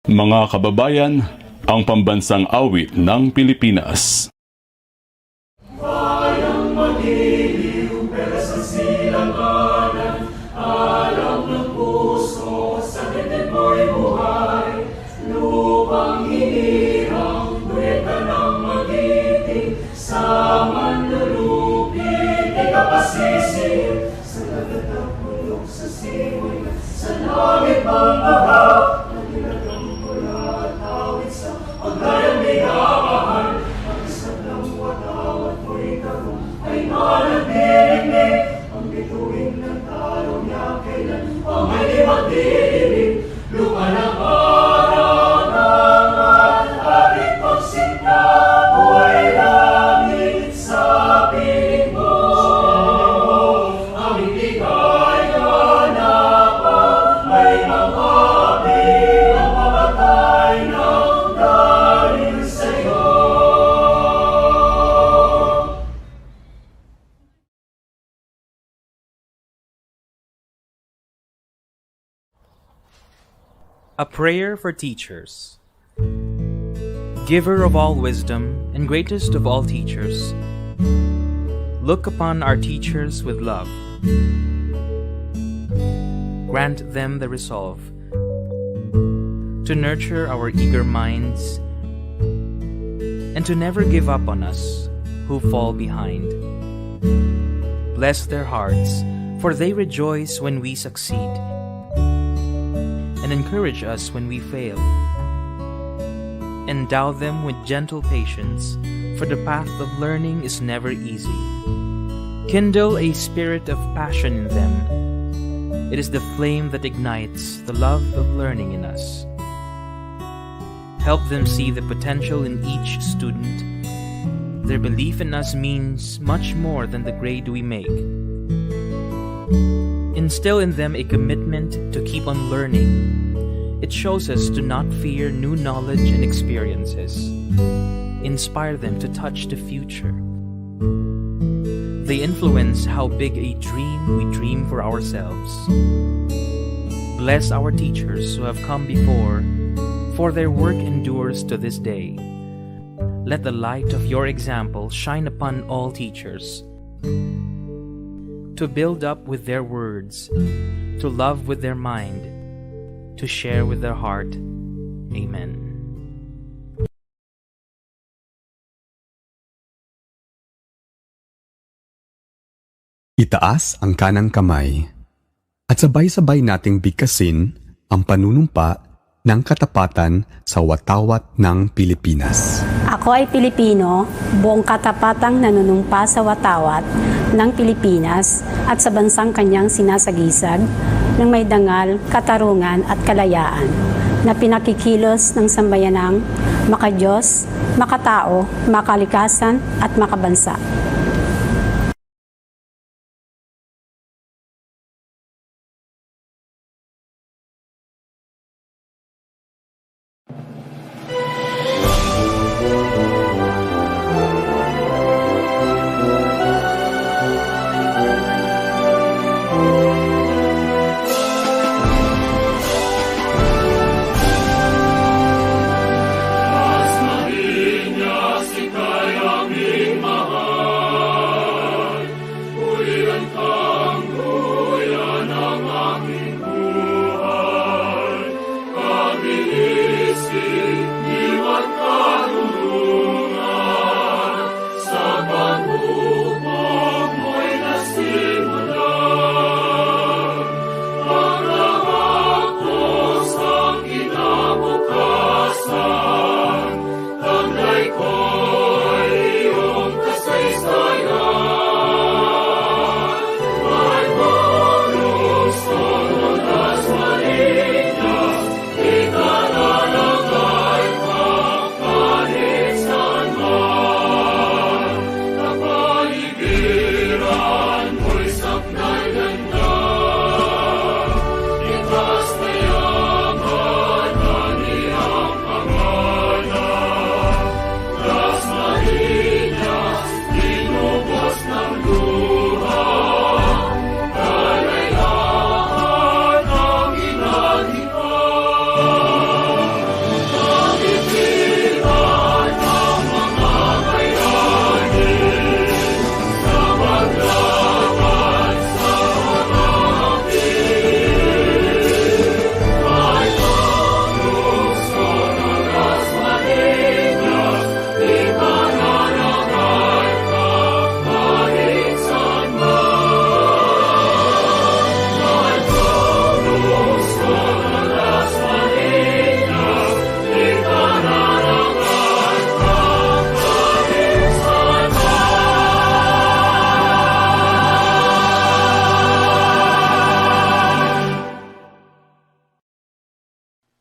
Mga kababayan, ang pambansang awit ng Pilipinas. Bayang magiliw, pero sa silanganan, alam ng puso, sa titin mo'y buhay. Lupang hinirang, duweta ng magiting, sa manlulupit, ikapasisip. Sa dagat at bulok, sa simoy, sa langit mong bahaw, nagilagang pula at awit sa paglayang minamahal. Mag-isap ng watawat mo'y tarong, ay manandinig. Ang bituin ng tarong niya, kailan pa may di magdidinig. Lumalang araw ng ating pagsinta, buhay namin sa piling mo. Aming ligaya na pa, may mga abing ang mamatay ng dahil sa'yo. A prayer for teachers. Giver of all wisdom and greatest of all teachers, look upon our teachers with love. Grant them the resolve to nurture our eager minds and to never give up on us who fall behind. Bless their hearts, for they rejoice when we succeed, and encourage us when we fail. Endow them with gentle patience, for the path of learning is never easy. Kindle a spirit of passion in them. It is the flame that ignites the love of learning in us. Help them see the potential in each student. Their belief in us means much more than the grade we make. Instill in them a commitment to keep on learning. It shows us to not fear new knowledge and experiences. Inspire them to touch the future. They influence how big a dream we dream for ourselves. Bless our teachers who have come before, for their work endures to this day. Let the light of your example shine upon all teachers, to build up with their words, to love with their mind, to share with their heart. Amen. Itaas ang kanang kamay at sabay-sabay nating bigkasin ang panunumpa ng katapatan sa watawat ng Pilipinas. Ako ay Pilipino, buong katapatang nanunumpa sa watawat ng Pilipinas at sa bansang kanyang sinasagisag ng may dangal, katarungan at kalayaan na pinakikilos ng sambayanang makadiyos, makatao, makalikasan at makabansa. Mas malinyas ika'y aming mahal.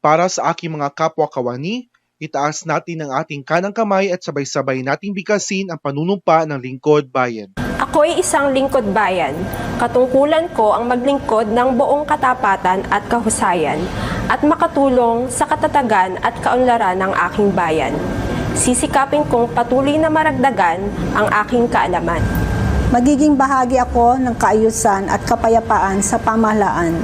Para sa aking mga kapwa kawani, itaas natin ang ating kanang kamay at sabay-sabay nating bigkasin ang panunumpa ng lingkod bayan. Ako'y isang lingkod bayan. Katungkulan ko ang maglingkod ng buong katapatan at kahusayan at makatulong sa katatagan at kaunlaran ng aking bayan. Sisikapin kong patuloy na maragdagan ang aking kaalaman. Magiging bahagi ako ng kaayusan at kapayapaan sa pamahalaan.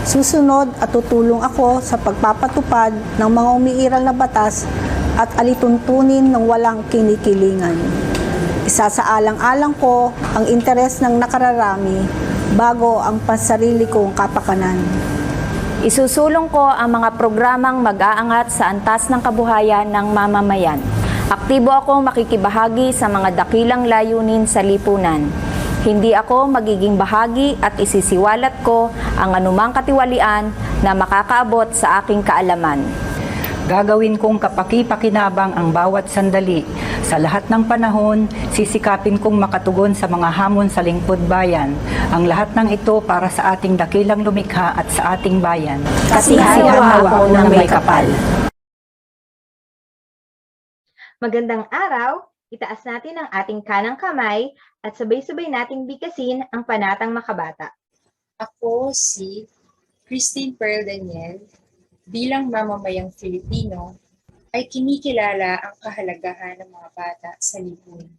Susunod at tutulong ako sa pagpapatupad ng mga umiiral na batas at alituntunin ng walang kinikilingan. Isasaalang-alang ko ang interes ng nakararami bago ang pansarili kong kapakanan. Isusulong ko ang mga programang mag-aangat sa antas ng kabuhayan ng mamamayan. Aktibo akong makikibahagi sa mga dakilang layunin sa lipunan. Hindi ako magiging bahagi at isisiwalat ko ang anumang katiwalian na makakaabot sa aking kaalaman. Gagawin kong kapaki-pakinabang ang bawat sandali. Sa lahat ng panahon, sisikapin kong makatugon sa mga hamon sa lingkod bayan. Ang lahat ng ito para sa ating dakilang lumikha at sa ating bayan. Kasihawa ako ng may kapal. Magandang araw! Itaas natin ang ating kanang kamay at sabay-sabay nating bigkasin ang panatang makabata. Ako si Christine Pearl Daniel. Bilang mamamayang Filipino, ay kinikilala ang kahalagahan ng mga bata sa lipunan.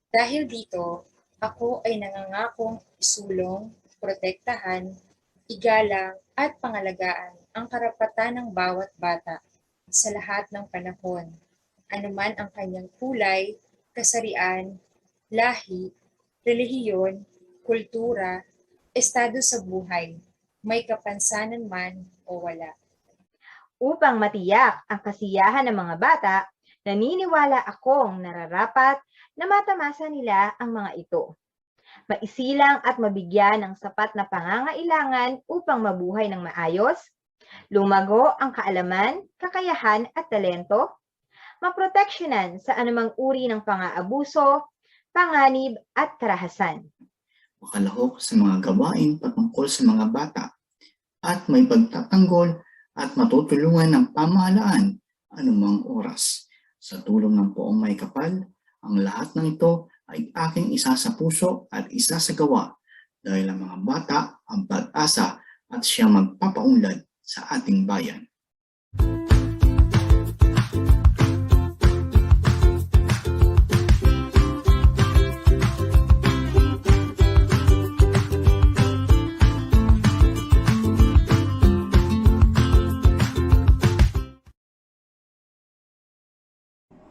Dahil dito, ako ay nangangakong isulong, protektahan, igalang at pangalagaan ang karapatan ng bawat bata sa lahat ng panahon, anuman ang kanyang kulay, kasarian, lahi, relihiyon, kultura, estado sa buhay, may kapansanan man o wala. Upang matiyak ang kasiyahan ng mga bata, naniniwala akong nararapat na matamasa nila ang mga ito. Maisilang at mabigyan ng sapat na pangangailangan upang mabuhay ng maayos, lumago ang kaalaman, kakayahan at talento, maproteksyonan sa anumang uri ng pang-aabuso, panganib at karahasan. Makalahok sa mga gawain patungkol sa mga bata at may pagtatanggol at matutulungan ng pamahalaan anumang oras. Sa tulong ng poong may kapal, ang lahat ng ito ay aking isa sa puso at isa sa gawa dahil ang mga bata ang pag-asa at siyang magpapaunlad sa ating bayan.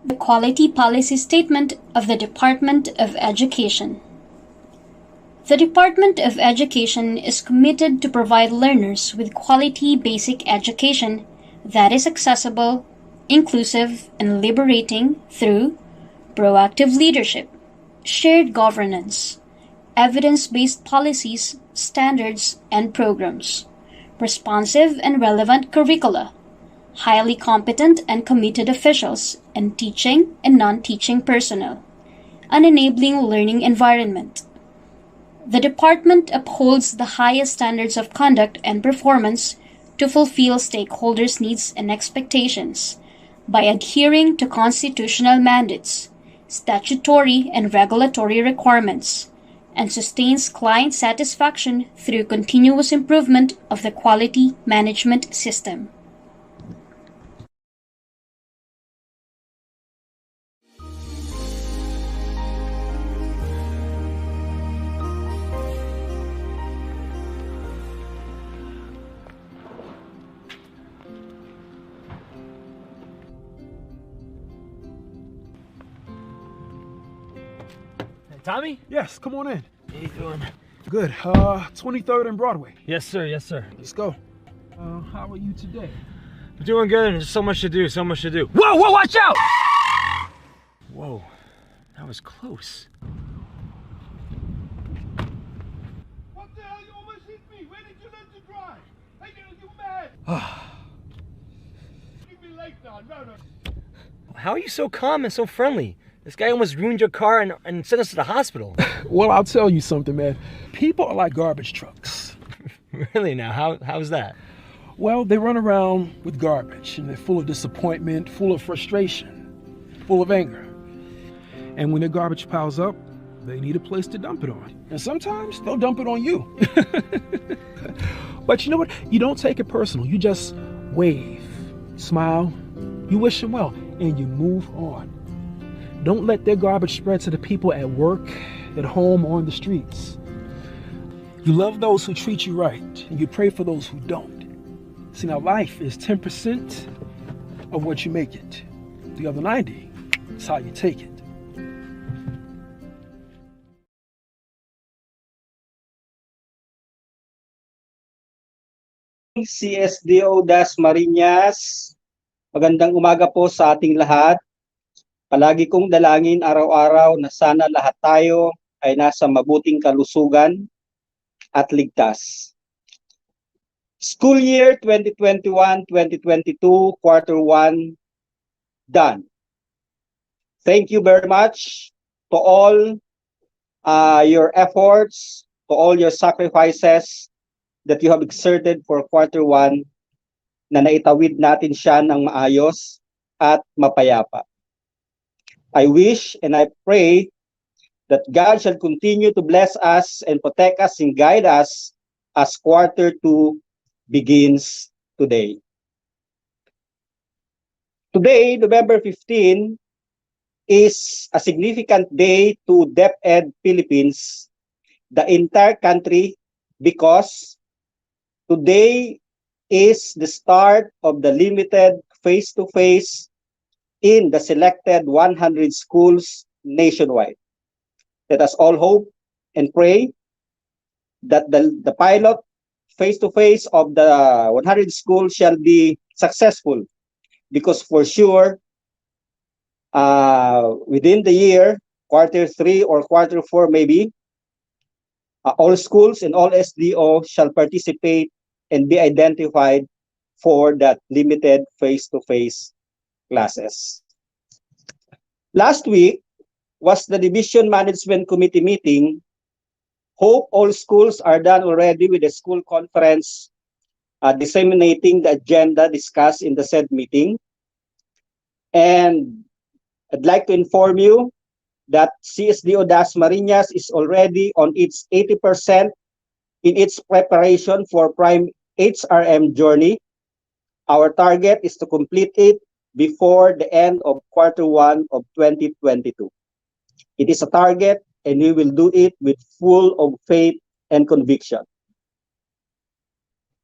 The Quality Policy Statement of the Department of Education. The Department of Education is committed to provide learners with quality basic education that is accessible, inclusive, and liberating through proactive leadership, shared governance, evidence-based policies, standards, and programs, responsive and relevant curricula, highly competent and committed officials, and teaching and non-teaching personnel, an enabling learning environment. The department upholds the highest standards of conduct and performance to fulfill stakeholders' needs and expectations by adhering to constitutional mandates, statutory and regulatory requirements, and sustains client satisfaction through continuous improvement of the quality management system. Tommy? Yes, come on in. How you doing? Good. 23rd and Broadway. Yes, sir. Yes, sir. Let's go. How are you today? I'm doing good. There's so much to do. So much to do. Whoa! Whoa! Watch out! Whoa, that was close. What the hell? You almost hit me. Where did you learn to drive? Hey, you mad? Give me late now. No. How are you so calm and so friendly? This guy almost ruined your car and sent us to the hospital. Well, I'll tell you something, man. People are like garbage trucks. Really now? How's that? Well, they run around with garbage and they're full of disappointment, full of frustration, full of anger. And when their garbage piles up, they need a place to dump it on. And sometimes they'll dump it on you. But you know what? You don't take it personal. You just wave, smile, you wish them well, and you move on. Don't let their garbage spread to the people at work, at home, or on the streets. You love those who treat you right, and you pray for those who don't. See, now life is 10% of what you make it. The other 90 is how you take it. CSDO Das Marinas, magandang umaga po sa ating lahat. Palagi kong dalangin araw-araw na sana lahat tayo ay nasa mabuting kalusugan at ligtas. School year 2021-2022, quarter 1, done. Thank you very much to all your efforts, to all your sacrifices that you have exerted for quarter 1 na naitawid natin siya ng maayos at mapayapa. I wish and I pray that God shall continue to bless us and protect us and guide us as quarter 2 begins today. Today, November 15, is a significant day to DepEd Philippines, the entire country, because today is the start of the limited face-to-face in the selected 100 schools nationwide. Let us all hope and pray that the pilot face-to-face of the 100 schools shall be successful, because for sure, within the year, quarter 3 or quarter 4 maybe, all schools and all SDO shall participate and be identified for that limited face-to-face classes. Last week was the Division Management Committee meeting. Hope all schools are done already with the school conference disseminating the agenda discussed in the said meeting. And I'd like to inform you that CSDO Das Marinas is already on its 80% in its preparation for prime HRM journey. Our target is to complete it before the end of quarter 1 of 2022. It is a target, and we will do it with full of faith and conviction.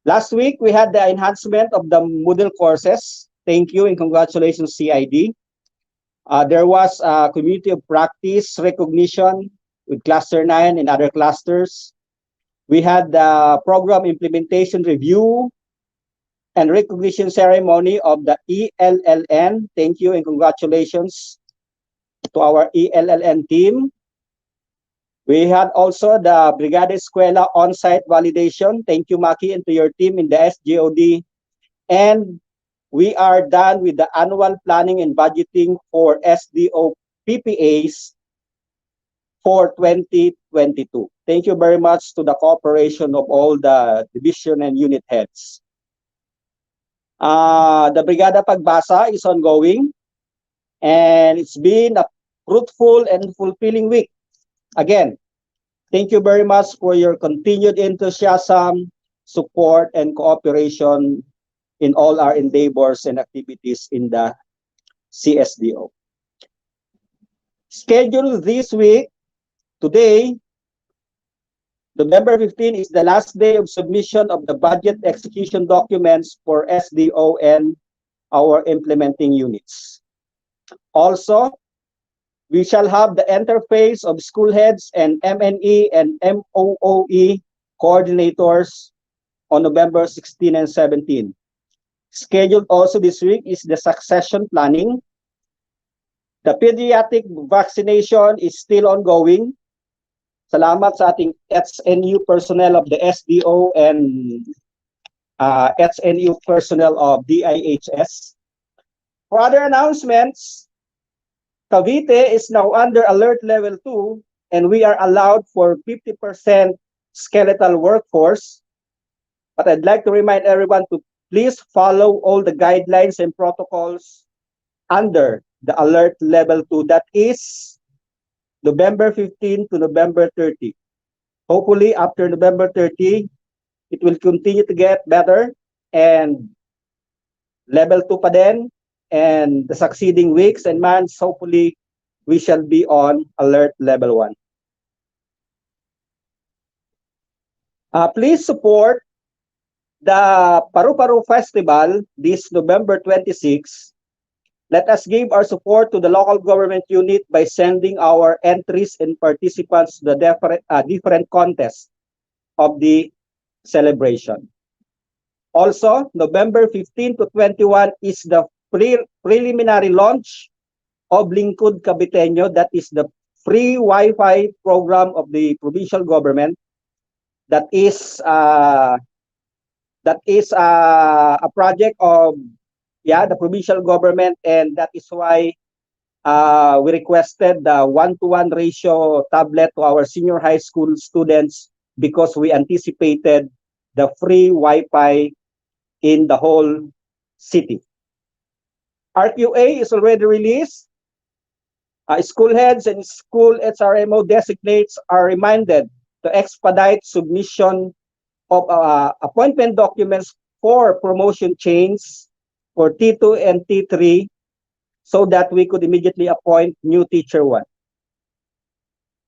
Last week, we had the enhancement of the Moodle courses. Thank you and congratulations, CID. There was a community of practice recognition with Cluster 9 and other clusters. We had the program implementation review and recognition ceremony of the ELLN. Thank you and congratulations to our ELLN team. We had also the Brigada Escuela on-site validation. Thank you, Maki, and to your team in the SGOD. And we are done with the annual planning and budgeting for SDO PPAs for 2022. Thank you very much to the cooperation of all the division and unit heads. The Brigada Pagbasa is ongoing, and it's been a fruitful and fulfilling week. Again, thank you very much for your continued enthusiasm, support, and cooperation in all our endeavors and activities in the CSDO. Scheduled this week, today, November 15 is the last day of submission of the budget execution documents for SDO and our implementing units. Also, we shall have the interface of school heads and MNE and MOOE coordinators on November 16 and 17. Scheduled also this week is the succession planning. The pediatric vaccination is still ongoing. Salamat sa ating SNU personnel of the SDO and SNU personnel of DIHS. For other announcements, Cavite is now under alert level 2, and we are allowed for 50% skeletal workforce. But I'd like to remind everyone to please follow all the guidelines and protocols under the alert level 2, that is November 15 to November 30. Hopefully, after November 30, it will continue to get better, and level 2 pa din, and the succeeding weeks and months, hopefully, we shall be on alert level 1. Please support the Paru-Paru Festival this November 26. Let us give our support to the local government unit by sending our entries and participants to the different contests of the celebration. Also, November 15 to 21 is the preliminary launch of Lingkod Caviteño, that is the free Wi-Fi program of the provincial government. That is a project of the provincial government, and that is why we requested the 1-to-1 ratio tablet to our senior high school students, because we anticipated the free Wi-Fi in the whole city. RQA is already released. School heads and school SRMO designates are reminded to expedite submission of appointment documents for promotion chains for T2 and T3, so that we could immediately appoint new teacher 1.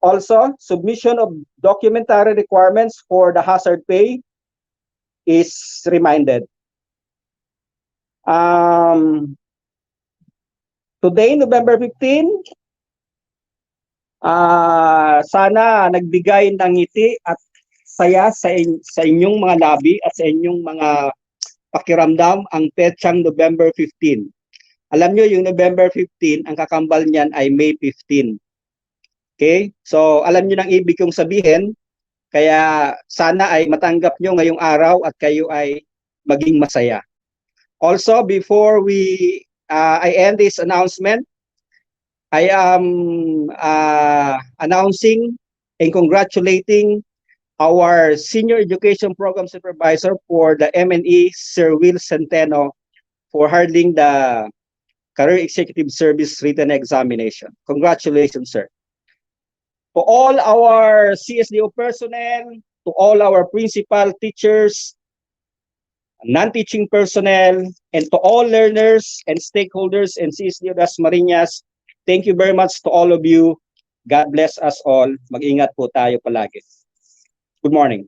Also, submission of documentary requirements for the hazard pay is reminded. Today, November 15, sana nagbigay ng ngiti at saya sa inyong mga labi at sa inyong mga pakiramdam ang petsang November 15. Alam nyo, yung November 15, ang kakambal niyan ay May 15. Okay? So, alam nyo nang ibig kong sabihin, kaya sana ay matanggap nyo ngayong araw at kayo ay maging masaya. Also, before I end this announcement, I am announcing and congratulating our Senior Education Program Supervisor for the MNE, Sir Will Centeno, for handling the Career Executive Service written examination. Congratulations, sir. To all our CSDO personnel, to all our principal, teachers, non-teaching personnel, and to all learners and stakeholders in CSDO Dasmariñas, thank you very much to all of you. God bless us all. Mag-ingat po tayo palagi. Good morning.